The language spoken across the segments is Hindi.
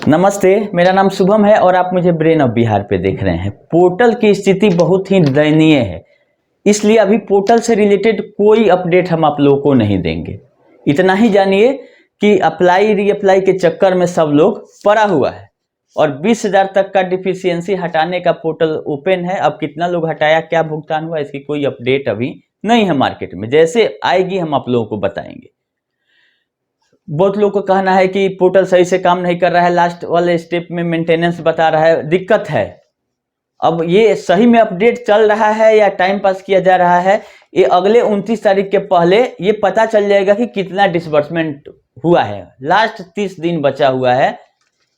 नमस्ते, मेरा नाम शुभम है और आप मुझे ब्रेन ऑफ बिहार पे देख रहे हैं। पोर्टल की स्थिति बहुत ही दयनीय है, इसलिए अभी पोर्टल से रिलेटेड कोई अपडेट हम आप लोगों को नहीं देंगे। इतना ही जानिए कि अप्लाई रीअप्लाई के चक्कर में सब लोग पड़ा हुआ है और 20,000 तक का डिफिशियंसी हटाने का पोर्टल ओपन है। अब कितना लोग हटाया, क्या भुगतान हुआ, इसकी कोई अपडेट अभी नहीं है मार्केट में। जैसे आएगी हम आप लोगों को बताएंगे। बहुत लोगों का कहना है कि पोर्टल सही से काम नहीं कर रहा है, लास्ट वाले स्टेप में मेंटेनेंस बता रहा है, दिक्कत है। अब ये सही में अपडेट चल रहा है या टाइम पास किया जा रहा है, ये अगले 29 तारीख के पहले ये पता चल जाएगा कि कितना डिसबर्समेंट हुआ है। लास्ट 30 दिन बचा हुआ है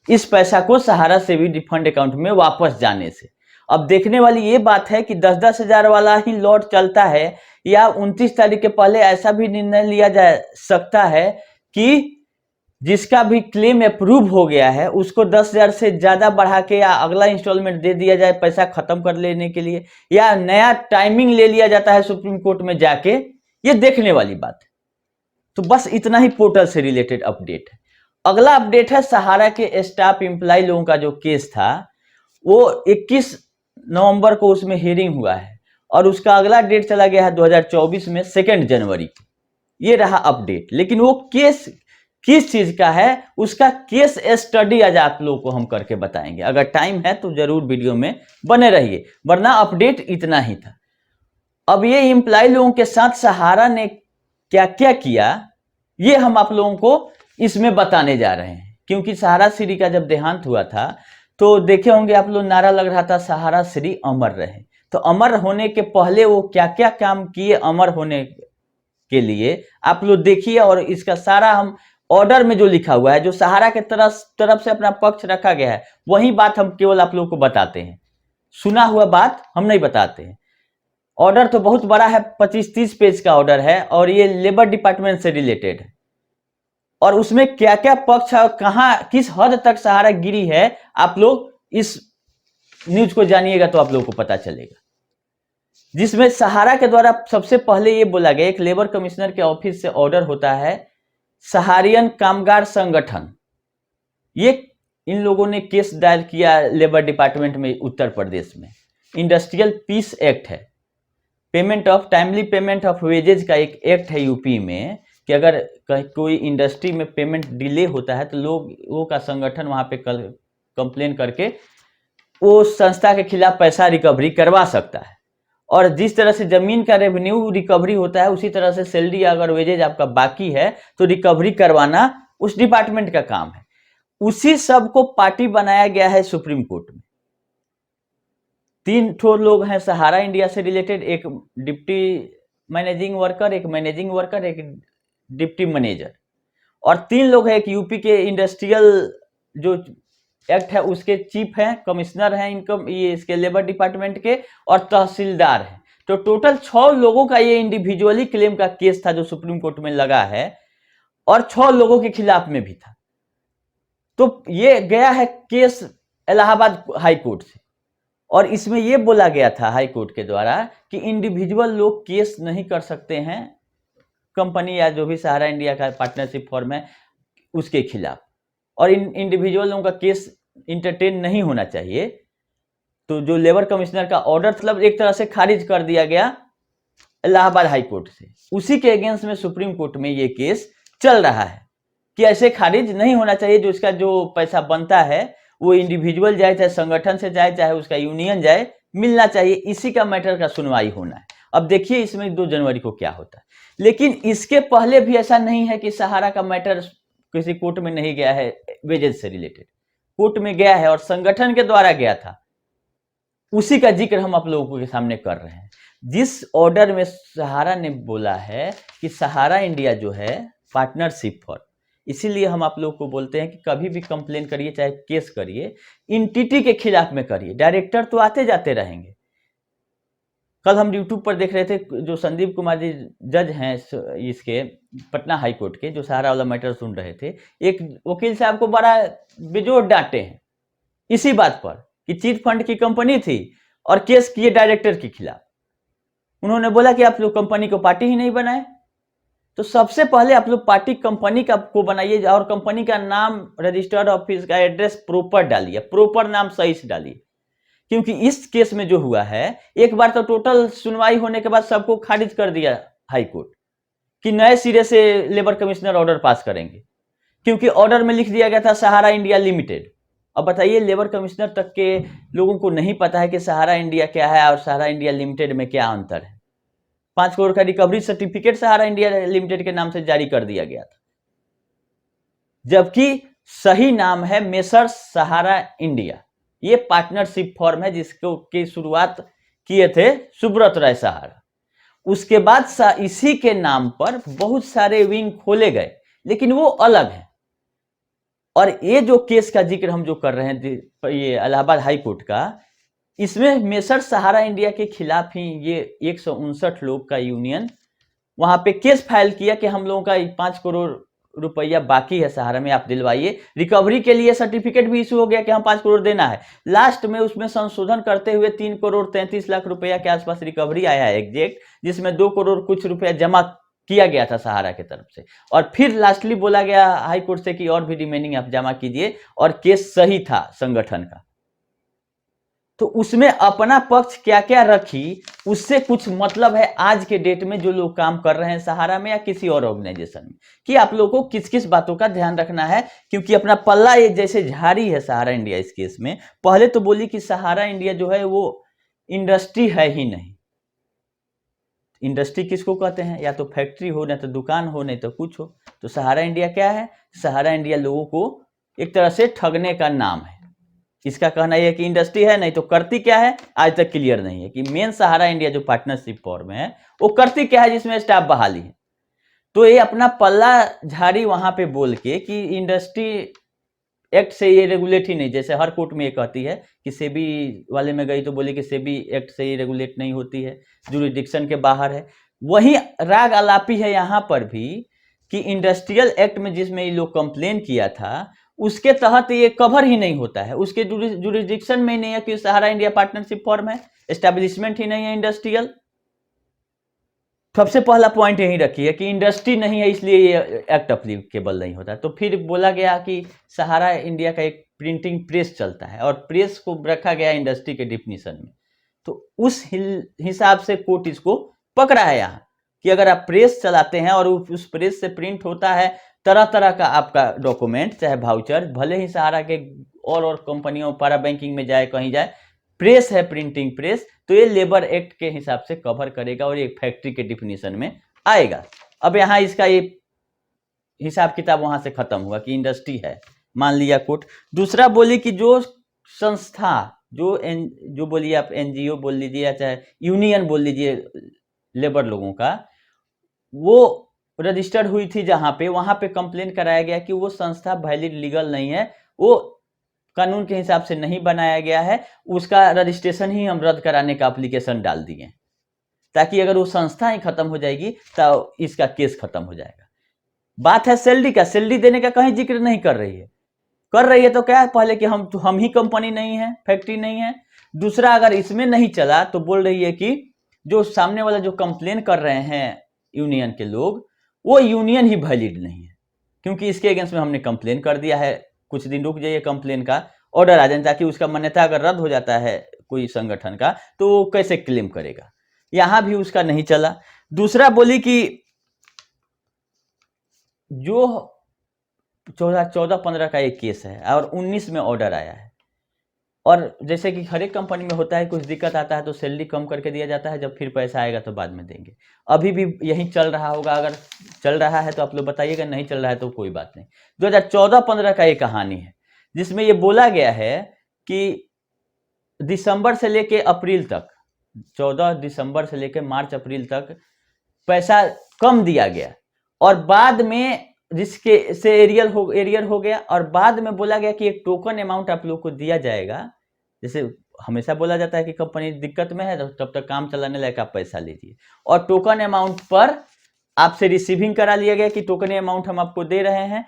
इस पैसा को सहारा से भी रिफंड अकाउंट में वापस जाने से। अब देखने वाली ये बात है कि 10-10 हजार वाला ही लॉट चलता है या 29 तारीख के पहले ऐसा भी निर्णय लिया जा सकता है कि जिसका भी क्लेम अप्रूव हो गया है उसको 10,000 से ज्यादा बढ़ा के या अगला इंस्टॉलमेंट दे दिया जाए पैसा खत्म कर लेने के लिए, या नया टाइमिंग ले लिया जाता है सुप्रीम कोर्ट में जाके। ये देखने वाली बात है। तो बस इतना ही पोर्टल से रिलेटेड अपडेट है। अगला अपडेट है सहारा के स्टाफ एम्प्लॉय लोगों का जो केस था, वो 21 नवंबर को उसमें हियरिंग हुआ है और उसका अगला डेट चला गया है 2024 में 2 जनवरी को। ये रहा अपडेट। लेकिन वो केस किस चीज का है, उसका केस स्टडी आज आप लोगों को हम करके बताएंगे। अगर टाइम है तो जरूर वीडियो में बने रहिए, वरना अपडेट इतना ही था। अब ये एम्प्लॉय लोगों के साथ सहारा ने क्या क्या किया, ये हम आप लोगों को इसमें बताने जा रहे हैं। क्योंकि सहारा श्री का जब देहांत हुआ था तो देखे होंगे आप लोग, नारा लग रहा था सहारा श्री अमर रहे। तो अमर होने के पहले वो क्या क्या काम किए अमर होने के लिए, आप लोग देखिए। और इसका सारा हम ऑर्डर में जो लिखा हुआ है, जो सहारा के तरफ से अपना पक्ष रखा गया है, वही बात हम केवल आप लोगों को बताते हैं। सुना हुआ बात हम नहीं बताते हैं। ऑर्डर तो बहुत बड़ा है, 25-30 पेज का ऑर्डर है और ये लेबर डिपार्टमेंट से रिलेटेड है। और उसमें क्या क्या पक्ष है और कहां किस हद तक सहारा गिरी है, आप लोग इस न्यूज को जानिएगा तो आप लोगों को पता चलेगा। जिसमें सहारा के द्वारा सबसे पहले ये बोला गया, एक लेबर कमिश्नर के ऑफिस से ऑर्डर होता है सहारियन कामगार संगठन, ये इन लोगों ने केस दायर किया लेबर डिपार्टमेंट में उत्तर प्रदेश में। इंडस्ट्रियल पीस एक्ट है, टाइमली पेमेंट ऑफ वेजेज का एक एक्ट है यूपी में, कि अगर कोई इंडस्ट्री में पेमेंट डिले होता है तो लोगों का संगठन वहां पे कंप्लेन करके वो संस्था के खिलाफ पैसा रिकवरी करवा सकता है। और जिस तरह से जमीन का रेवेन्यू रिकवरी होता है, उसी तरह से सैलरी अगर वेजेज आपका बाकी है तो रिकवरी करवाना उस डिपार्टमेंट का काम है। उसी सब को पार्टी बनाया गया है सुप्रीम कोर्ट में। 3 ठो लोग हैं सहारा इंडिया से रिलेटेड, एक डिप्टी मैनेजिंग वर्कर, एक मैनेजिंग वर्कर, एक डिप्टी मैनेजर। और 3 लोग हैं, एक यूपी के इंडस्ट्रियल जो एक्ट है उसके चीफ हैं, कमिश्नर हैं इनकम, ये इसके लेबर डिपार्टमेंट के, और तहसीलदार हैं। तो टोटल 6 लोगों का ये इंडिविजुअली क्लेम का केस था जो सुप्रीम कोर्ट में लगा है, और 6 लोगों के खिलाफ में भी था। तो ये गया है केस इलाहाबाद हाई कोर्ट से, और इसमें ये बोला गया था हाई कोर्ट के द्वारा कि इंडिविजुअल लोग केस नहीं कर सकते हैं कंपनी या जो भी सहारा इंडिया का पार्टनरशिप फॉर्म है उसके खिलाफ, और इन इंडिविजुअल लोगों का केस इंटरटेन नहीं होना चाहिए। तो जो लेबर कमिश्नर का ऑर्डर मतलब एक तरह से खारिज कर दिया गया इलाहाबाद हाई कोर्ट से, उसी के अगेंस्ट में सुप्रीम कोर्ट में ये केस चल रहा है कि ऐसे खारिज नहीं होना चाहिए। जो इसका जो पैसा बनता है वो इंडिविजुअल जाए, चाहे संगठन से जाए, चाहे उसका यूनियन जाए, मिलना चाहिए। इसी का मैटर का सुनवाई होना है। अब देखिए इसमें 2 जनवरी को क्या होता है। लेकिन इसके पहले भी ऐसा नहीं है कि सहारा का मैटर किसी कोर्ट में नहीं गया है, वेजेज से रिलेटेड कोर्ट में गया है और संगठन के द्वारा गया था। उसी का जिक्र हम आप लोगों के सामने कर रहे हैं। जिस ऑर्डर में सहारा ने बोला है कि सहारा इंडिया जो है पार्टनरशिप फॉर, इसीलिए हम आप लोगों को बोलते हैं कि कभी भी कंप्लेन करिए, चाहे केस करिए, एंटिटी के खिलाफ में करिए। डायरेक्टर तो आते जाते रहेंगे। कल हम यूट्यूब पर देख रहे थे, जो संदीप कुमार जी जज हैं इसके पटना हाई कोर्ट के, जो सहारा वाला मैटर सुन रहे थे, एक वकील साहब को बड़ा बेजोड़ डांटे हैं इसी बात पर कि चीट फंड की कंपनी थी और केस किए डायरेक्टर के खिलाफ। उन्होंने बोला कि आप लोग कंपनी को पार्टी ही नहीं बनाए, तो सबसे पहले आप लोग पार्टी कंपनी का को बनाइए और कंपनी का नाम, रजिस्टर्ड ऑफिस का एड्रेस प्रॉपर डालिए, प्रॉपर नाम सही से डालिए। क्योंकि इस केस में जो हुआ है, एक बार तो टोटल सुनवाई होने के बाद सबको खारिज कर दिया हाई कोर्ट कि नए सिरे से लेबर कमिश्नर ऑर्डर पास करेंगे, क्योंकि ऑर्डर में लिख दिया गया था सहारा इंडिया लिमिटेड। अब बताइए, लेबर कमिश्नर तक के लोगों को नहीं पता है कि सहारा इंडिया क्या है और सहारा इंडिया लिमिटेड में क्या अंतर है। 5 करोड़ का रिकवरी सर्टिफिकेट सहारा इंडिया लिमिटेड के नाम से जारी कर दिया गया था, जबकि सही नाम है मेसर्स सहारा इंडिया। ये पार्टनरशिप फॉर्म है जिसको की शुरुआत किए थे सुब्रत राय सहारा। उसके बाद इसी के नाम पर बहुत सारे विंग खोले गए, लेकिन वो अलग है। और ये जो केस का जिक्र हम जो कर रहे हैं, ये इलाहाबाद हाई कोर्ट का, इसमें मेसर सहारा इंडिया के खिलाफ ही ये 159 लोग का यूनियन वहां पे केस फाइल किया कि हम लोगों का 5 करोड़ रुपया बाकी है सहारा में, आप दिलवाइए। रिकवरी के लिए सर्टिफिकेट भी इशू हो गया कि हम 5 करोड़ देना है। लास्ट में उसमें संशोधन करते हुए 3 करोड़ 33 लाख रुपया के आसपास रिकवरी आया है एग्जैक्ट, जिसमें 2 करोड़ कुछ रुपया जमा किया गया था सहारा की तरफ से। और फिर लास्टली बोला गया हाई कोर्ट से कि और भी रिमेनिंग आप जमा कीजिए, और केस सही था संगठन का। तो उसमें अपना पक्ष क्या क्या रखी, उससे कुछ मतलब है आज के डेट में जो लोग काम कर रहे हैं सहारा में या किसी और ऑर्गेनाइजेशन में, कि आप लोगों को किस किस बातों का ध्यान रखना है। क्योंकि अपना पल्ला ये जैसे झाड़ी है सहारा इंडिया इस केस में। पहले तो बोली कि सहारा इंडिया जो है वो इंडस्ट्री है ही नहीं। इंडस्ट्री किसको कहते हैं? या तो फैक्ट्री हो, ना तो दुकान हो, नहीं तो कुछ हो। तो सहारा इंडिया क्या है? सहारा इंडिया लोगों को एक तरह से ठगने का नाम है। इसका कहना यह है कि इंडस्ट्री है, नहीं तो करती क्या है आज तक क्लियर नहीं है कि मेन सहारा इंडिया जो पार्टनरशिप फॉर्म है वो करती क्या है जिसमें स्टाफ बहाली है। तो ये अपना पल्ला झाड़ी वहां पे बोल के कि इंडस्ट्री एक्ट से ये रेगुलेट ही नहीं, जैसे हर कोर्ट में ये कहती है कि सेबी वाले में गई तो बोली कि सेबी एक्ट से ये रेगुलेट नहीं होती है, जुरिडिक्शन के बाहर है। वही राग आलापी है यहाँ पर भी कि इंडस्ट्रियल एक्ट में जिसमें ये लोग कंप्लेन किया था उसके तहत ये कवर ही नहीं होता है, उसके जुरिडिक्शन में नहीं है कि सहारा इंडिया पार्टनरशिप फॉर्म है, एस्टेब्लिशमेंट ही नहीं है इंडस्ट्रियल। सबसे पहला पॉइंट यही रखिए कि इंडस्ट्री नहीं है इसलिए ये एक्ट अप्लीकेबल नहीं होता। तो फिर बोला गया कि सहारा इंडिया का एक प्रिंटिंग प्रेस चलता है और प्रेस को रखा गया इंडस्ट्री के डिफिनीशन में। तो उस हिसाब से कोर्ट इसको पकड़ा है यहाँ कि अगर आप प्रेस चलाते हैं और उस प्रेस से प्रिंट होता है तरह तरह का आपका डॉक्यूमेंट, चाहे वाउचर, भले ही सहारा के और कंपनियों पारा बैंकिंग में जाए कहीं जाए, प्रेस है प्रिंटिंग प्रेस, तो ये लेबर एक्ट के हिसाब से कवर करेगा और ये फैक्ट्री के डिफिनीशन में आएगा। अब यहाँ इसका ये हिसाब किताब वहां से खत्म हुआ कि इंडस्ट्री है, मान लिया कोर्ट। दूसरा बोली कि जो संस्था जो बोलिए आप एनजीओ बोल लीजिए या चाहे यूनियन बोल लीजिए लेबर लोगों का, वो रजिस्टर्ड हुई थी जहां पे, वहां पे कंप्लेन कराया गया कि वो संस्था वैलिड लीगल नहीं है, वो कानून के हिसाब से नहीं बनाया गया है, उसका रजिस्ट्रेशन ही हम रद्द कराने का एप्लीकेशन डाल दिए, ताकि अगर वो संस्था ही खत्म हो जाएगी तो इसका केस खत्म हो जाएगा। बात है सैलरी का, सैलरी देने का कहीं जिक्र नहीं कर रही है। कर रही है तो क्या है, पहले कि हम ही कंपनी नहीं है, फैक्ट्री नहीं है। दूसरा, अगर इसमें नहीं चला तो बोल रही है कि जो सामने वाला जो कंप्लेन कर रहे हैं यूनियन के लोग, वो यूनियन ही वैलिड नहीं है, क्योंकि इसके अगेंस्ट में हमने कंप्लेन कर दिया है, कुछ दिन रुक जाइए, कंप्लेन का ऑर्डर आ जाए, ताकि उसका मान्यता अगर रद्द हो जाता है कोई संगठन का तो वो कैसे क्लेम करेगा। यहां भी उसका नहीं चला। दूसरा बोली कि जो 14-15 का एक केस है और 19 में ऑर्डर आया है, और जैसे कि हर एक कंपनी में होता है, कुछ दिक्कत आता है तो सैलरी कम करके दिया जाता है, जब फिर पैसा आएगा तो बाद में देंगे। अभी भी यही चल रहा होगा, अगर चल रहा है तो आप लोग बताइएगा, नहीं चल रहा है तो कोई बात नहीं। 2014-15 का एक कहानी है जिसमें ये बोला गया है कि दिसंबर से लेके अप्रैल तक, 14 दिसंबर से लेके मार्च अप्रैल तक पैसा कम दिया गया, और बाद में जिसके से एरियर हो गया, और बाद में बोला गया कि एक टोकन अमाउंट आप लोग को दिया जाएगा। जैसे हमेशा बोला जाता है कि कंपनी दिक्कत में है तो तब तक काम चलाने लायक आप पैसा लीजिए, और टोकन अमाउंट पर आपसे रिसीविंग करा लिया गया कि टोकन अमाउंट हम आपको दे रहे हैं,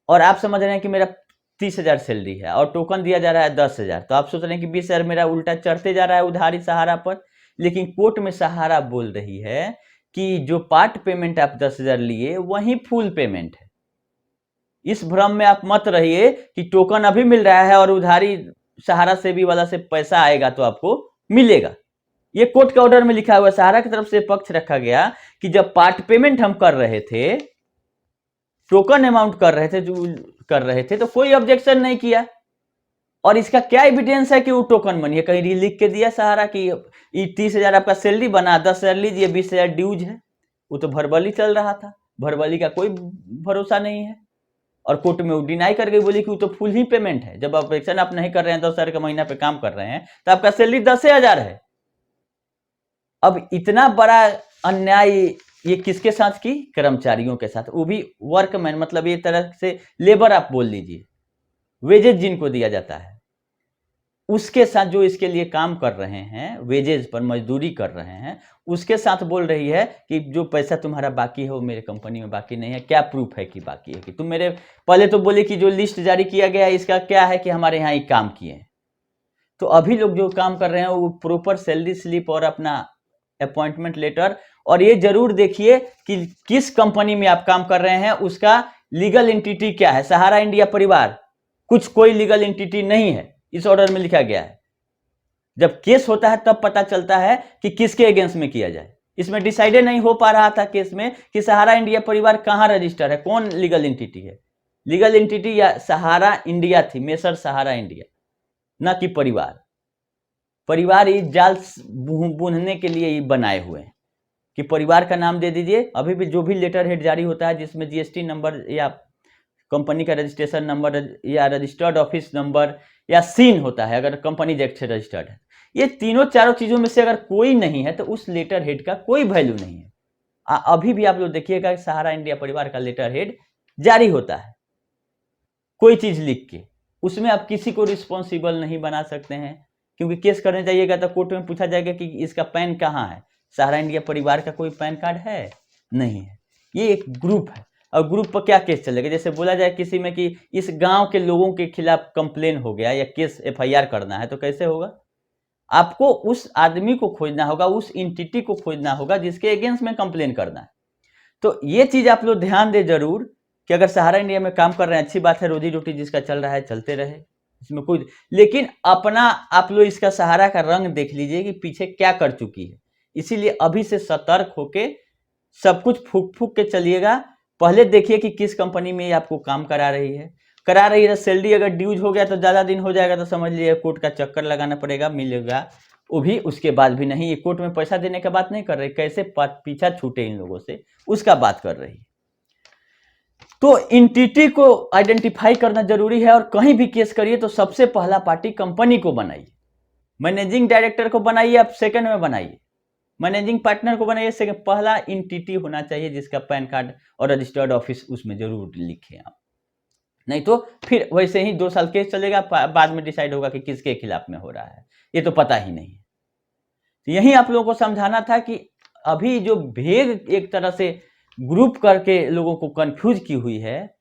और आप समझ रहे हैं कि मेरा 30,000 सैलरी है और टोकन दिया जा रहा है 10,000, तो आप सोच रहे हैं कि 20,000 मेरा उल्टा चढ़ते जा रहा है उधारी सहारा पर। लेकिन कोर्ट में सहारा बोल रही है कि जो पार्ट पेमेंट आप 10,000 लिए वही फुल पेमेंट है। इस भ्रम में आप मत रहिए कि टोकन अभी मिल रहा है और उधारी सहारा सेबी वाला से पैसा आएगा तो आपको मिलेगा। ये कोर्ट के ऑर्डर में लिखा हुआ है, सहारा की तरफ से पक्ष रखा गया कि जब पार्ट पेमेंट हम कर रहे थे, टोकन अमाउंट कर रहे थे तो कोई ऑब्जेक्शन नहीं किया। और इसका क्या एविडेंस है कि वो टोकन मनी है? कहीं लिख के दिया सहारा कि 30,000 आपका सैलरी बना, 10,000 लीजिए, 20,000 ड्यूज है। वो तो भरबली चल रहा था, भरबली का कोई भरोसा नहीं है। और कोर्ट में वो डिनाई कर गई, बोली कि वो तो फुल ही पेमेंट है। जब ऑपरेशन आप नहीं कर रहे हैं, 10,000 का महीना पे काम कर रहे हैं, तो आपका सैलरी 10,000 है। अब इतना बड़ा अन्याय ये किसके साथ की? कर्मचारियों के साथ, वो भी वर्कमैन, मतलब एक तरह से लेबर आप बोल लीजिए, वेजेज जिनको दिया जाता है उसके साथ, जो इसके लिए काम कर रहे हैं, वेजेज पर मजदूरी कर रहे हैं, उसके साथ बोल रही है कि जो पैसा तुम्हारा बाकी है वो मेरे कंपनी में बाकी नहीं है। क्या प्रूफ है कि बाकी है? कि तुम मेरे, पहले तो बोले कि जो लिस्ट जारी किया गया है इसका क्या है कि हमारे यहाँ ही काम किए हैं। तो अभी लोग जो काम कर रहे हैं वो प्रॉपर सैलरी स्लिप और अपना अपॉइंटमेंट लेटर, और ये जरूर देखिए कि किस कंपनी में आप काम कर रहे हैं, उसका लीगल एंटिटी क्या है। सहारा इंडिया परिवार कुछ कोई लीगल एंटिटी नहीं है, इस ऑर्डर में लिखा गया है। जब केस होता है तब पता चलता है कि किसके अगेंस्ट में किया जाए। इसमें डिसाइडेड नहीं हो पा रहा था केस में कि सहारा इंडिया परिवार कहां रजिस्टर है, कौन लीगल एंटिटी है। लीगल एंटिटी या सहारा इंडिया थी, मेसर सहारा इंडिया, ना कि परिवार। परिवार इस जाल बुनने के लिए ही बनाए हुए हैं कि परिवार का नाम दे दीजिए। अभी भी जो भी लेटर हेड जारी होता है जिसमें जीएसटी नंबर या कंपनी का रजिस्ट्रेशन नंबर या रजिस्टर्ड ऑफिस नंबर या सीन होता है, अगर कंपनी एक्ट से रजिस्टर्ड है, ये तीनों चारों चीजों में से अगर कोई नहीं है तो उस लेटर हेड का कोई वैल्यू नहीं है। अभी भी आप लोग देखिएगा सहारा इंडिया परिवार का लेटर हेड जारी होता है कोई चीज लिख के, उसमें आप किसी को रिस्पॉन्सिबल नहीं बना सकते हैं, क्योंकि केस करने जाइएगा तो कोर्ट में पूछा जाएगा कि इसका पैन कहाँ है। सहारा इंडिया परिवार का कोई पैन कार्ड है नहीं है, ये एक ग्रुप है। और ग्रुप पर क्या केस चलेगा? जैसे बोला जाए किसी में कि इस गांव के लोगों के खिलाफ कंप्लेन हो गया या केस एफआईआर करना है, तो कैसे होगा? आपको उस आदमी को खोजना होगा, उस इंटिटी को खोजना होगा जिसके अगेंस्ट में कंप्लेन करना है। तो ये चीज आप लोग ध्यान दे जरूर कि अगर सहारा इंडिया में काम कर रहे हैं, अच्छी बात है, रोजी रोटी जिसका चल रहा है चलते रहे, इसमें कोई, लेकिन अपना आप लोग इसका सहारा का रंग देख लीजिए कि पीछे क्या कर चुकी है। इसीलिए अभी से सतर्क होके सब कुछ फूक फूक के चलिएगा। पहले देखिए कि किस कंपनी में आपको काम करा रही है। सैलरी अगर ड्यूज हो गया तो ज्यादा दिन हो जाएगा तो समझ लीजिए कोर्ट का चक्कर लगाना पड़ेगा, मिलेगा वो भी उसके बाद भी नहीं। ये कोर्ट में पैसा देने का बात नहीं कर रही, कैसे पीछा छूटे इन लोगों से उसका बात कर रही। तो एंटिटी को आइडेंटिफाई करना जरूरी है, और कहीं भी केस करिए तो सबसे पहला पार्टी कंपनी को बनाइए। मैनेजिंग डायरेक्टर को बनाइए, आप सेकंड में बनाइए। मैनेजिंग पार्टनर को बनाइए सेकंड। पहला एंटिटी होना चाहिए जिसका पैन कार्ड और रजिस्टर्ड ऑफिस उसमें जरूर लिखे आप, नहीं तो फिर वैसे ही 2 साल केस चलेगा, बाद में डिसाइड होगा कि किसके खिलाफ में हो रहा है, ये तो पता ही नहीं। यही आप लोगों को समझाना था कि अभी जो भेद एक तरह से ग्रुप करके लोगों को कंफ्यूज की हुई है,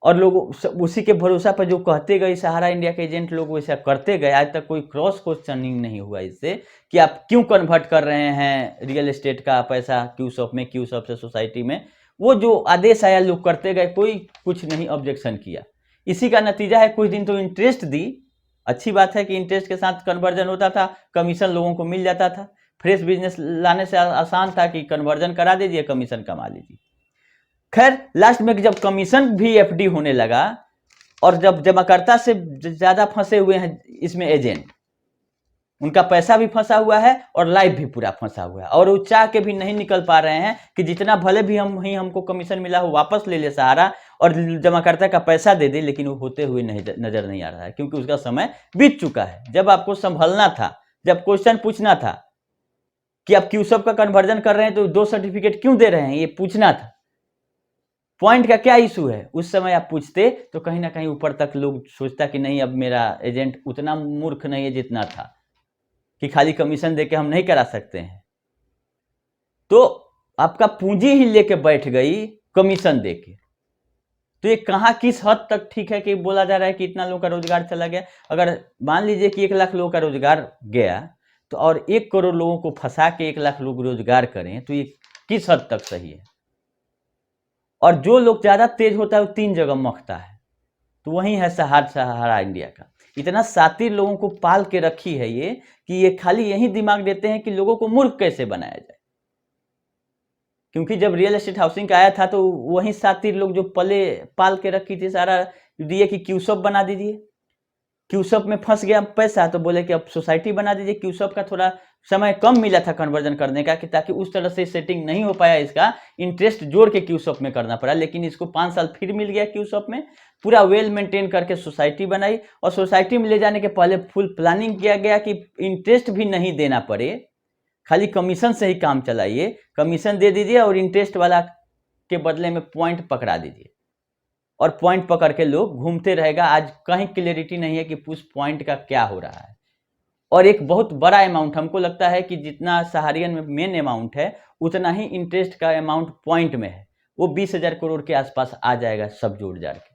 और लोग उसी के भरोसा पर जो कहते गए सहारा इंडिया के एजेंट लोग वैसा करते गए, आज तक कोई क्रॉस क्वेश्चनिंग नहीं हुआ इससे कि आप क्यों कन्वर्ट कर रहे हैं रियल एस्टेट का पैसा क्यूसॉप में, क्यूसॉप से सोसाइटी में। वो जो आदेश आया लोग करते गए, कोई कुछ नहीं ऑब्जेक्शन किया। इसी का नतीजा है कुछ दिन तो इंटरेस्ट दी, अच्छी बात है कि इंटरेस्ट के साथ कन्वर्जन होता था, कमीशन लोगों को मिल जाता था। फ्रेश बिजनेस लाने से आसान था कि कन्वर्जन करा दीजिए, कमीशन कमा लीजिए। खैर लास्ट में जब कमीशन भी एफडी होने लगा, और जब जमाकर्ता से ज्यादा फंसे हुए हैं इसमें एजेंट, उनका पैसा भी फंसा हुआ है और लाइफ भी पूरा फंसा हुआ है, और वो चाह के भी नहीं निकल पा रहे हैं कि जितना भले भी हमको कमीशन मिला हो वापस ले ले सहारा और जमाकर्ता का पैसा दे दे, लेकिन वो होते हुए नजर नहीं आ रहा है, क्योंकि उसका समय बीत चुका है। जब आपको संभलना था, जब क्वेश्चन पूछना था कि आप क्यूसब का कन्वर्जन कर रहे हैं तो 2 सर्टिफिकेट क्यों दे रहे हैं, ये पूछना था। पॉइंट का क्या इशू है, उस समय आप पूछते तो कहीं ना कहीं ऊपर तक लोग सोचता कि नहीं, अब मेरा एजेंट उतना मूर्ख नहीं है जितना था कि खाली कमीशन देके हम नहीं करा सकते हैं। तो आपका पूंजी ही लेके बैठ गई कमीशन देके। तो ये कहां किस हद तक ठीक है कि बोला जा रहा है कि इतना लोगों का रोजगार चला गया। अगर मान लीजिए कि 1 लाख लोगों का रोजगार गया, तो और 1 करोड़ लोगों को फंसा के 1 लाख लोग रोजगार करें, तो ये किस हद तक सही है? और जो लोग ज़्यादा तेज होता है वो 3 जगह मखता है, तो वही है सहारा इंडिया का। इतना शातिर लोगों को पाल के रखी है ये, कि ये खाली यही दिमाग देते हैं कि लोगों को मूर्ख कैसे बनाया जाए। क्योंकि जब रियल एस्टेट हाउसिंग का आया था तो वही शातिर लोग जो पाल के रखी थी सारा, दिए कि क्यूसॉप बना दीजिए। क्यूसॉप में फंस गया पैसा, तो बोले कि अब सोसाइटी बना दीजिए। क्यूसॉप का थोड़ा समय कम मिला था कन्वर्जन करने का, कि ताकि उस तरह से सेटिंग नहीं हो पाया, इसका इंटरेस्ट जोड़ के क्यूसॉप में करना पड़ा। लेकिन इसको 5 साल फिर मिल गया क्यूसॉप में, पूरा वेल मेंटेन करके सोसाइटी बनाई, और सोसाइटी में ले जाने के पहले फुल प्लानिंग किया गया कि इंटरेस्ट भी नहीं देना पड़े, खाली कमीशन से ही काम चलाइए, कमीशन दे दीजिए और इंटरेस्ट वाला के बदले में पॉइंट पकड़ा दीजिए, और पॉइंट पकड़ के लोग घूमते रहेगा। आज कहीं क्लियरिटी नहीं है कि उस पॉइंट का क्या हो रहा है। और एक बहुत बड़ा अमाउंट, हमको लगता है कि जितना सहारियन में मेन अमाउंट है, उतना ही इंटरेस्ट का अमाउंट पॉइंट में है। वो 20,000 करोड़ के आसपास आ जाएगा सब जोड़ जाड़ के।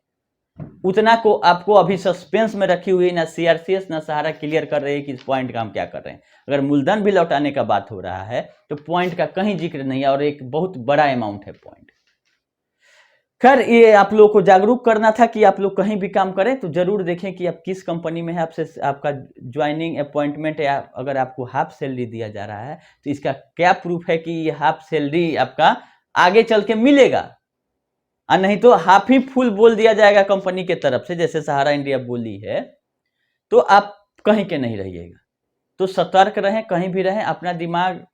उतना को आपको अभी सस्पेंस में रखी हुई, ना सीआरसीएस ना सहारा क्लियर कर रही है कि इस पॉइंट का हम क्या कर रहे हैं। अगर मूलधन भी लौटाने का बात हो रहा है तो पॉइंट का कहीं जिक्र नहीं है, और एक बहुत बड़ा अमाउंट है पॉइंट। खैर, ये आप लोगों को जागरूक करना था कि आप लोग कहीं भी काम करें तो जरूर देखें कि आप किस कंपनी में है, आपसे आपका ज्वाइनिंग अपॉइंटमेंट, या अगर आपको हाफ सैलरी दिया जा रहा है तो इसका क्या प्रूफ है कि ये हाफ सैलरी आपका आगे चल के मिलेगा, और नहीं तो हाफ ही फुल बोल दिया जाएगा कंपनी के तरफ से, जैसे सहारा इंडिया बोली है, तो आप कहीं के नहीं रहिएगा। तो सतर्क रहें, कहीं भी रहें, अपना दिमाग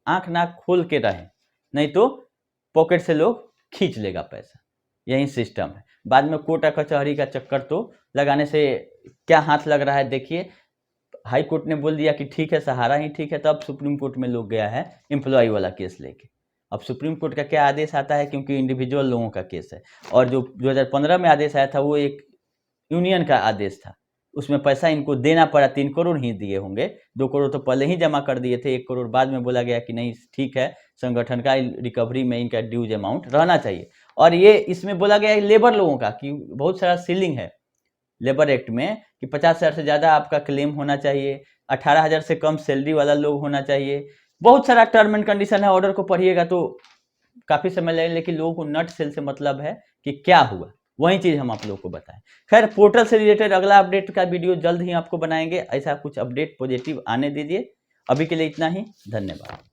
आंख नाक खोल के रहें, नहीं तो पॉकेट से लोग खींच लेगा पैसा। यही सिस्टम है। बाद में कोर्ट कचहरी का चक्कर तो लगाने से क्या हाथ लग रहा है देखिए। हाई कोर्ट ने बोल दिया कि ठीक है सहारा ही ठीक है, तब सुप्रीम कोर्ट में लोग गया है एम्प्लॉय वाला केस लेके। अब सुप्रीम कोर्ट का क्या आदेश आता है, क्योंकि इंडिविजुअल लोगों का केस है, और जो 2015 में आदेश आया था वो एक यूनियन का आदेश था, उसमें पैसा इनको देना पड़ा। 3 करोड़ ही दिए होंगे, 2 करोड़ तो पहले ही जमा कर दिए थे, 1 करोड़ बाद में बोला गया कि नहीं ठीक है, संगठन का रिकवरी में इनका ड्यूज अमाउंट रहना चाहिए। और ये इसमें बोला गया है लेबर लोगों का, कि बहुत सारा सीलिंग है लेबर एक्ट में, कि 50,000 से ज़्यादा आपका क्लेम होना चाहिए, 18,000 से कम सैलरी वाला लोग होना चाहिए, बहुत सारा टर्म एंड कंडीशन है। ऑर्डर को पढ़िएगा तो काफ़ी समय लगेगा, लेकिन लोगों को नट सेल से मतलब है कि क्या हुआ, वही चीज़ हम आप लोगों को बताएं। खैर, पोर्टल से रिलेटेड अगला अपडेट का वीडियो जल्द ही आपको बनाएंगे, ऐसा कुछ अपडेट पॉजिटिव आने दीजिए। अभी के लिए इतना ही, धन्यवाद।